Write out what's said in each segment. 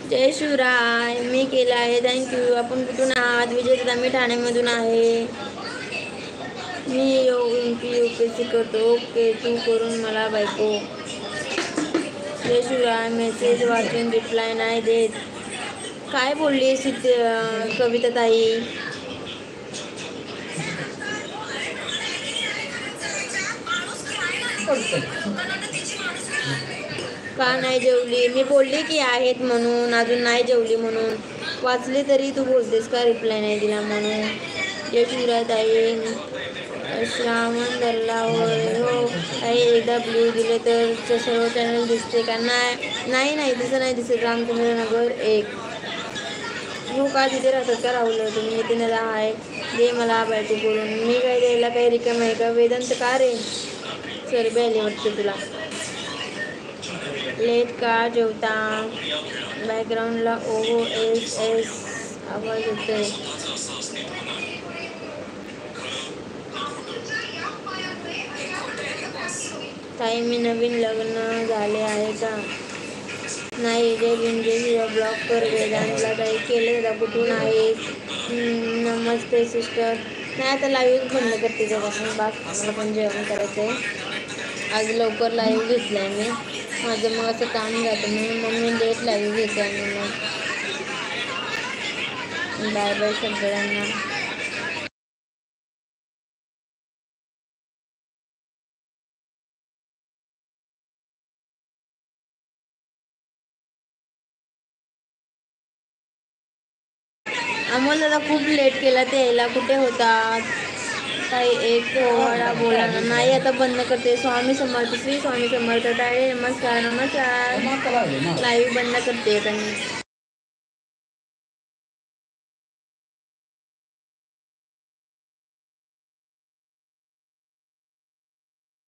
जय शिवराय. मी केला आहे, थँक्यू. आपण कुठून आहात? विजय, मी ठाण्यामधून आहे. मी UPSC करतो. ओके, तू करून मला बायको. जय शिवराय. मेसेज वाचून रिप्लाय नाही देत. काय बोलली कविता ताई? का नाही जेवली? मी बोलली की आहेत म्हणून, अजून नाही जेवली म्हणून. वाचली तरी तू बोलतेस का रिप्लाय नाही दिला म्हणून? जय शिवराय ताई. श्रावण धरला होय. हो ताई, एकदा ब्ल्यू दिले तर सर्व चॅनल दिसते का? नाही नाही तसं नाही दिसत. रामचंद्रनगर 1. हो का? तिथे राहतात का राहुल? तुम्ही नितीनला आहे दे मला बायको करून. मी काय द्यायला काही रिकाम आहे का? वेदांत का रे? सरबे आले वाटते तुला. लेट का जेवता? बॅकग्राऊंडला OSS आवाज येतोय. ताई, मी नवीन लग्न झाले आहे का? नाही. जय भीम. जय शिवा. ब्लॉक कर वेदांतला. ताई केलं दादा. कुठून आहेस? नमस्ते सिस्टर. नाही आता लाईव्ह बंद करते जगापासून. मला पण जेवण करायचं आहे. आज लवकर लाईव्ह घेतलं आहे मी. माझं मग असं काम जातं म्हणून मग मी लेट लाईव्ह घेते. आणि मग बाय बाय सगळ्यांना. अमोल दादा खूप लेट केला ते यायला. कुठे होतात? काही एक वडा बोला ना. नाही आता बंद करते. स्वामी समर्थ. श्री स्वामी समर्थ ताई. नमस्कार नमस्कार. लाईव्ह बंद करते आता मी.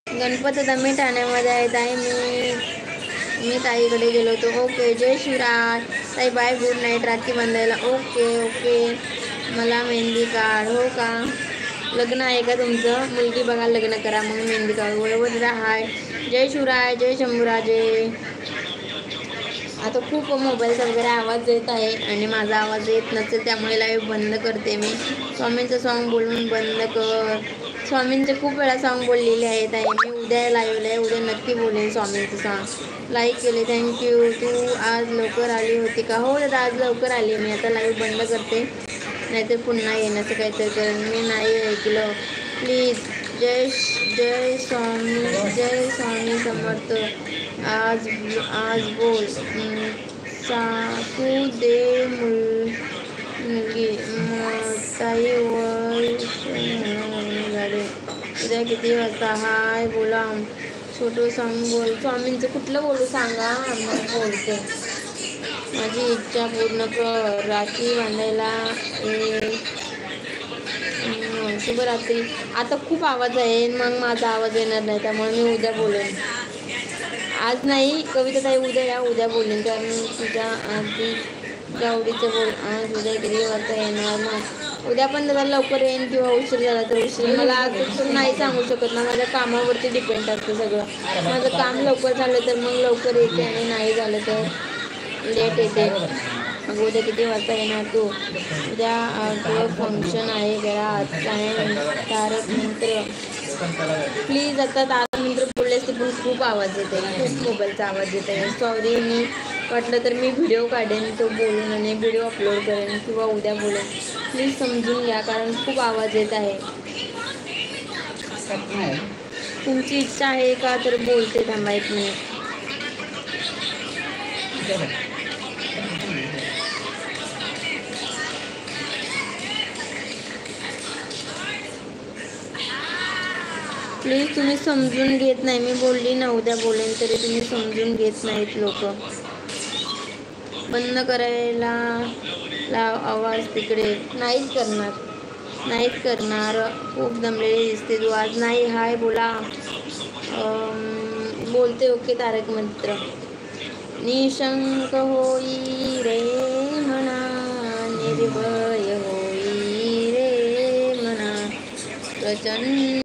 गणपती आता मी ठाण्यामध्ये आहे ताई. मी ताईकडे गेलो होतो. ओके. जय शिवराय ताई. बाय. Good night. राखी बांधायला. Okay okay. मला मेहंदी काढ. हो का? लग्न आहे का तुमचं? मुलगी बघा, लग्न करा मग मेहंदी काढू. बरोबर. हाय. जय शिवराय. जय शंभूराजे. आता खूप मोबाईलचा वगैरे आवाज येत आहे आणि माझा आवाज येत नसेल त्यामुळे लाईव्ह बंद करते मी. स्वामींचं सॉन्ग बोलून बंद कर. स्वामींचे खूप वेळा सॉन्ग बोललेले आहेत आहे मी. उद्या लाईव्हला आहे. उद्या नक्की बोलेन स्वामींचं सॉन्ग. लाईक केले, थँक्यू. तू आज लवकर आली होती का? हो दादा, आज लवकर आली मी. आता लाईव्ह बंद करते, नाहीतर पुन्हा येण्याचं काहीतरी करेन मी. नाही ऐकलं प्लीज. जय स्वामी समर्थ. आज बोल. साकू दे मुलगी ताई वय झाले. उद्या किती वाजता? हाय बोला. छोटं सॉन्ग बोल. स्वामींचं कुठलं बोलू सांगा, मग बोलते. माझी इच्छा पूर्ण कर. राखी बांधायला शुभरात्री. आता खूप आवाज आहे, मग माझा आवाज येणार नाही, त्यामुळे मी उद्या बोलेन. आज नाही कविता ताई, उद्या या. उद्या बोलेन कारण तुझ्या आधी आवडीचं बोल. आज उद्या किती वाजता येणार ना? उद्या पण जरा लवकर येईन किंवा उशीर झाला तर उशीर. मला आज नाही सांगू शकत ना, माझ्या कामावरती डिपेंड असतं सगळं. माझं काम लवकर झालं तर मग लवकर येते आणि नाही झालं तर लेट येते. मग उद्या किती वाजता येणार तू? उद्या तुझं फंक्शन आहे घरात. काय तारक मंत्र प्लीज. आता तारक मंत्र बोललेस ते पण खूप आवाज येते, खूप मोबाईलचा आवाज येत आहे. सॉरी. मी वाटलं तर मी व्हिडिओ काढेन तो बोलून आणि व्हिडिओ अपलोड करेन किंवा उद्या बोलेन. प्लीज समजून घ्या कारण खूप आवाज येत आहे. तुमची इच्छा आहे का तर बोलते. थांबा एक मिनिट. प्लीज तुम्ही समजून घेत नाही. मी बोलली ना उद्या बोलेन, तरी तुम्ही समजून घेत नाहीत लोक. बंद करायला लाव आवाज तिकडे. नाहीच करणार. खूप दमलेली दिसते तू आज. नाही. हाय बोला. बोलते. ओके. तारक मंत्र. निशंक होई रे मना, निर्भय होई रे मना, प्रचंड